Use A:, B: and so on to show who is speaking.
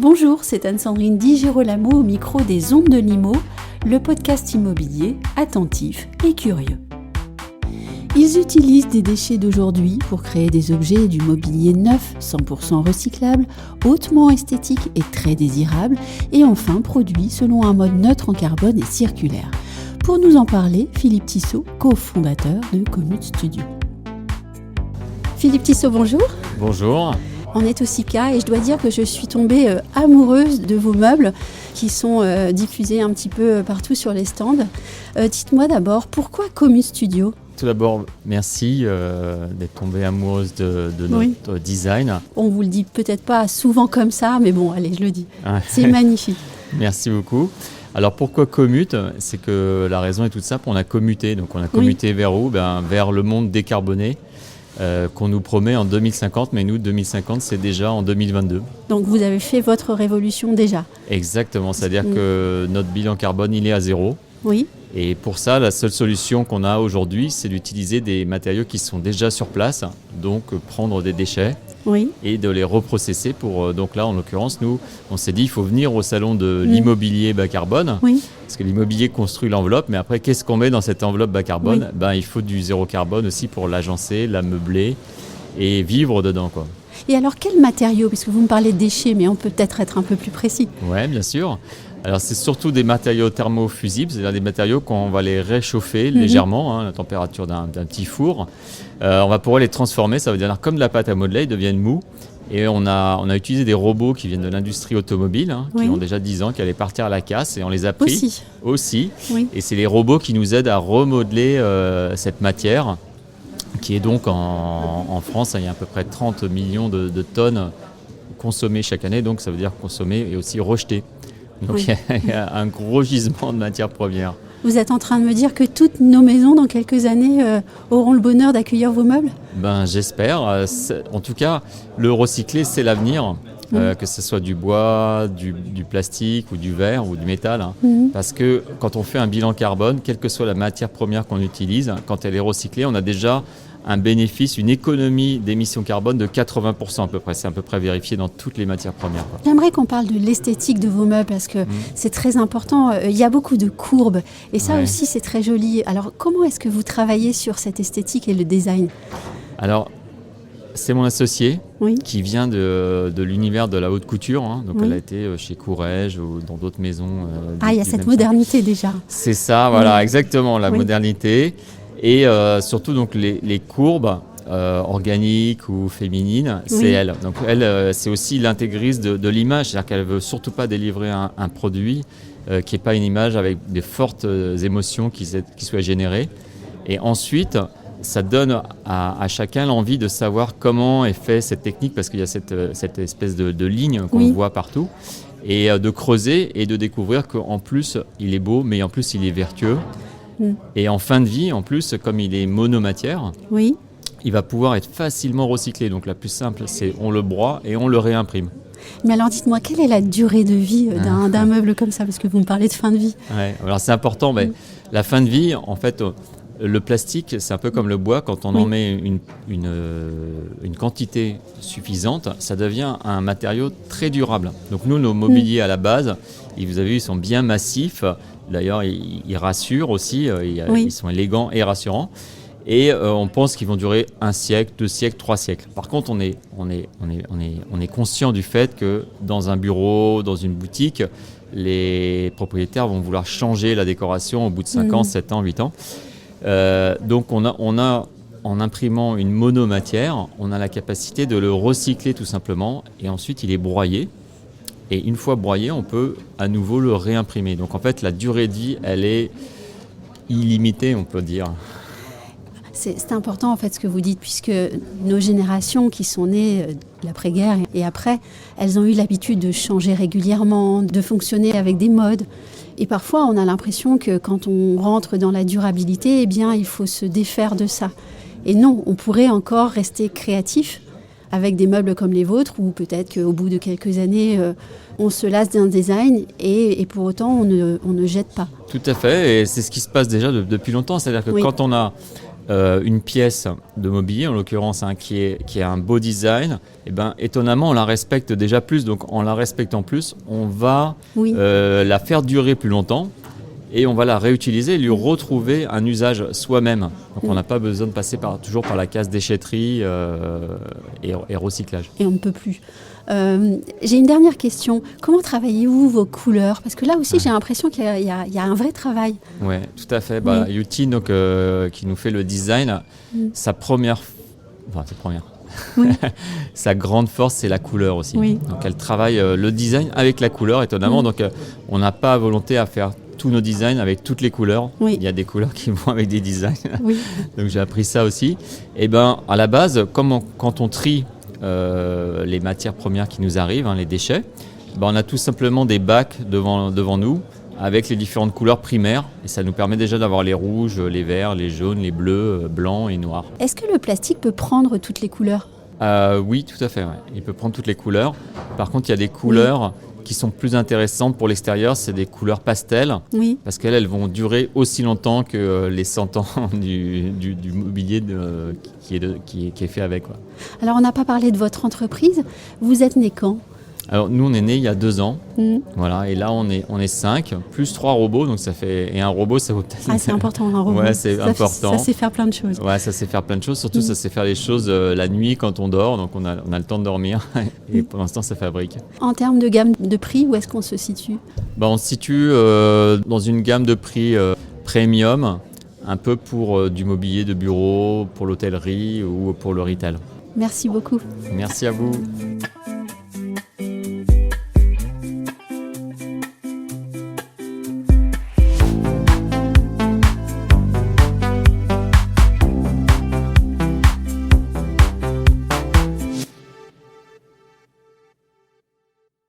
A: Bonjour, c'est Anne-Sandrine Di Girolamo au micro des Ondes de Limo, le podcast immobilier attentif et curieux. Ils utilisent des déchets d'aujourd'hui pour créer des objets et du mobilier neuf, 100% recyclable, hautement esthétique et très désirable, et enfin produit selon un mode neutre en carbone et circulaire. Pour nous en parler, Philippe Tissot, cofondateur de Commute Studio. Philippe Tissot, bonjour.
B: Bonjour.
A: On est au SIPCA et je dois dire que je suis tombée amoureuse de vos meubles qui sont diffusés un petit peu partout sur les stands. Dites-moi d'abord, pourquoi Commute Studio ?
B: Tout d'abord, merci d'être tombée amoureuse de notre design.
A: On vous le dit peut-être pas souvent comme ça, mais bon, allez, je le dis.
B: Ouais.
A: C'est magnifique.
B: Merci beaucoup. Alors pourquoi commute ? C'est que la raison est toute simple, on a commuté. Donc on a commuté vers où ? Vers le monde décarboné. Qu'on nous promet en 2050, mais nous, 2050, c'est déjà en 2022.
A: Donc vous avez fait votre révolution déjà.
B: Exactement, c'est-à-dire que notre bilan carbone, il est à zéro.
A: Oui.
B: Et pour ça, la seule solution qu'on a aujourd'hui, c'est d'utiliser des matériaux qui sont déjà sur place, donc prendre des déchets et de les reprocesser pour... Donc là, en l'occurrence, nous, on s'est dit, il faut venir au salon de l'immobilier bas carbone, parce que l'immobilier construit l'enveloppe, mais après, qu'est-ce qu'on met dans cette enveloppe bas carbone ? Il faut du zéro carbone aussi pour l'agencer, la meubler et vivre dedans, quoi.
A: Et alors, quels matériaux ? Parce que vous me parlez de déchets, mais on peut peut-être être un peu plus précis.
B: Oui, bien sûr. Alors, c'est surtout des matériaux thermofusibles, c'est-à-dire des matériaux qu'on va les réchauffer légèrement, à la température d'un petit four. On va pouvoir les transformer, ça veut dire comme de la pâte à modeler, ils deviennent mous. Et on a utilisé des robots qui viennent de l'industrie automobile, qui ont déjà 10 ans, qui allaient partir à la casse, et on les a pris aussi. Oui. Et c'est les robots qui nous aident à remodeler cette matière, qui est donc en France, il y a à peu près 30 millions de tonnes consommées chaque année, donc ça veut dire consommées et aussi rejetées. Donc il y a un gros gisement de matières premières.
A: Vous êtes en train de me dire que toutes nos maisons, dans quelques années, auront le bonheur d'accueillir vos meubles ?
B: J'espère. En tout cas, le recyclé, c'est l'avenir. Que ce soit du bois, du plastique ou du verre ou du métal. Parce que quand on fait un bilan carbone, quelle que soit la matière première qu'on utilise, quand elle est recyclée, on a déjà un bénéfice, une économie d'émissions carbone de 80% à peu près. C'est à peu près vérifié dans toutes les matières premières.
A: J'aimerais qu'on parle de l'esthétique de vos meubles parce que c'est très important. Il y a beaucoup de courbes et ça aussi c'est très joli. Alors comment est-ce que vous travaillez sur cette esthétique et le design ?
B: Alors, c'est mon associé qui vient de l'univers de la haute couture. Donc elle a été chez Courrèges ou dans d'autres maisons.
A: Il y a cette modernité déjà.
B: C'est ça, voilà, exactement, la modernité. Et surtout donc les courbes organiques ou féminines, c'est elle. Donc elle, c'est aussi l'intégriste de l'image, c'est-à-dire qu'elle ne veut surtout pas délivrer un produit qui n'est pas une image avec des fortes émotions qui soient générées. Et ensuite, ça donne à chacun l'envie de savoir comment est faite cette technique, parce qu'il y a cette espèce de ligne qu'on voit partout, et de creuser et de découvrir qu'en plus, il est beau, mais en plus, il est vertueux. Et en fin de vie, en plus, comme il est monomatière, il va pouvoir être facilement recyclé. Donc la plus simple, c'est on le broie et on le réimprime.
A: Mais alors dites-moi, quelle est la durée de vie d'un meuble comme ça ? Parce que vous me parlez de fin de vie.
B: Alors c'est important. La fin de vie, en fait, le plastique, c'est un peu comme le bois. Quand on en met une quantité suffisante, ça devient un matériau très durable. Donc nous, nos mobiliers à la base, vous avez vu, ils sont bien massifs. D'ailleurs, ils rassurent aussi, ils sont élégants et rassurants. Et on pense qu'ils vont durer 1 siècle, 2 siècles, 3 siècles. Par contre, on est conscient du fait que dans un bureau, dans une boutique, les propriétaires vont vouloir changer la décoration au bout de 5 ans, 7 ans, 8 ans. Donc on a, en imprimant une monomatière, on a la capacité de le recycler tout simplement. Et ensuite, il est broyé. Et une fois broyé, on peut à nouveau le réimprimer. Donc en fait, la durée de vie, elle est illimitée, on peut dire.
A: C'est important en fait ce que vous dites, puisque nos générations qui sont nées de l'après-guerre et après, elles ont eu l'habitude de changer régulièrement, de fonctionner avec des modes. Et parfois, on a l'impression que quand on rentre dans la durabilité, il faut se défaire de ça. Et non, on pourrait encore rester créatif avec des meubles comme les vôtres, ou peut-être qu'au bout de quelques années, on se lasse d'un design et pour autant, on ne jette pas.
B: Tout à fait, et c'est ce qui se passe déjà depuis longtemps. C'est-à-dire que quand on a une pièce de mobilier, en l'occurrence qui est un beau design, et étonnamment on la respecte déjà plus, donc en la respectant plus, on va la faire durer plus longtemps et on va la réutiliser et lui retrouver un usage soi-même. Donc on n'a pas besoin de passer toujours par la case déchetterie et recyclage.
A: Et on ne peut plus. J'ai une dernière question. Comment travaillez-vous vos couleurs ? Parce que là aussi, j'ai l'impression qu'il y a un vrai travail.
B: Oui, tout à fait. Yuti, donc, qui nous fait le design, sa grande force, c'est la couleur aussi. Oui. Donc, elle travaille le design avec la couleur, étonnamment. Donc, on n'a pas volonté à faire tous nos designs avec toutes les couleurs. Oui. Il y a des couleurs qui vont avec des designs. Oui. Donc, j'ai appris ça aussi. Et à la base, quand on trie les matières premières qui nous arrivent, les déchets, on a tout simplement des bacs devant nous avec les différentes couleurs primaires et ça nous permet déjà d'avoir les rouges, les verts, les jaunes, les bleus, blancs et noirs.
A: Est-ce que le plastique peut prendre toutes les couleurs ?
B: Oui, tout à fait. Ouais. Il peut prendre toutes les couleurs. Par contre, il y a des couleurs qui sont plus intéressantes pour l'extérieur, c'est des couleurs pastel, parce qu'elles vont durer aussi longtemps que les 100 ans du mobilier qui est fait avec. Quoi.
A: Alors, on n'a pas parlé de votre entreprise. Vous êtes né quand ?
B: Alors, nous, on est né il y a 2 ans. Voilà, et là, on est 5, plus 3 robots, donc ça fait... Et un robot, ça vaut peut-être...
A: Ah, c'est important, un robot.
B: Ouais, c'est important.
A: Ça sait faire plein de choses.
B: Ouais, ça sait faire plein de choses. Surtout, ça sait faire les choses la nuit quand on dort, donc on a le temps de dormir. Et pour l'instant, ça fabrique.
A: En termes de gamme de prix, où est-ce qu'on se situe ?
B: On se situe dans une gamme de prix premium, un peu pour du mobilier de bureau, pour l'hôtellerie ou pour le retail.
A: Merci beaucoup.
B: Merci à vous.